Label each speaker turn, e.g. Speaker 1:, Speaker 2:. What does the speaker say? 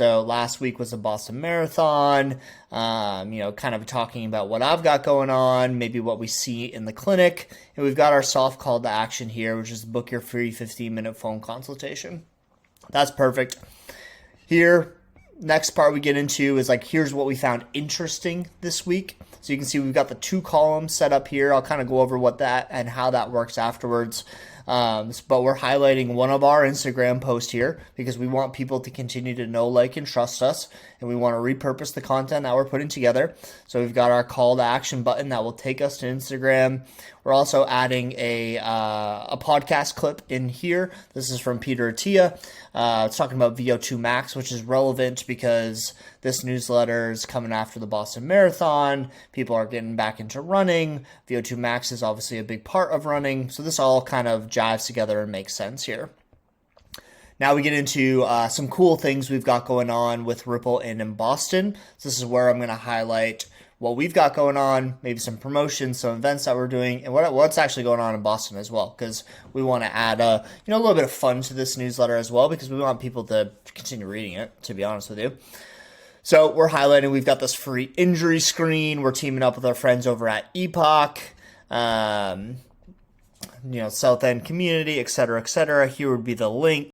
Speaker 1: So last week was the Boston Marathon, kind of talking about what I've got going on, maybe what we see in the clinic. And we've got our soft call to action here, which is book your free 15-minute phone consultation. That's perfect. Here, next part we get into is here's what we found interesting this week. So you can see we've got the 2 columns set up here. I'll kind of go over what that and how that works afterwards. But we're highlighting one of our Instagram posts here because we want people to continue to know, like, and trust us, and we want to repurpose the content that we're putting together. So we've got our call to action button that will take us to Instagram. We're also adding a podcast clip in here. This is from Peter Attia. It's talking about VO2 max, which is relevant because this newsletter is coming after the Boston Marathon. People are getting back into running. VO2 max is obviously a big part of running. So this all kind of jives together and makes sense here. Now we get into some cool things we've got going on with Ripple and in Boston. So this is where I'm going to highlight what we've got going on, maybe some promotions, some events that we're doing, and what's actually going on in Boston as well, because we want to add a little bit of fun to this newsletter as well, because we want people to continue reading it, to be honest with you. So we're highlighting, we've got this free injury screen. We're teaming up with our friends over at Epoch, South End Community, et cetera, et cetera. Here would be the link.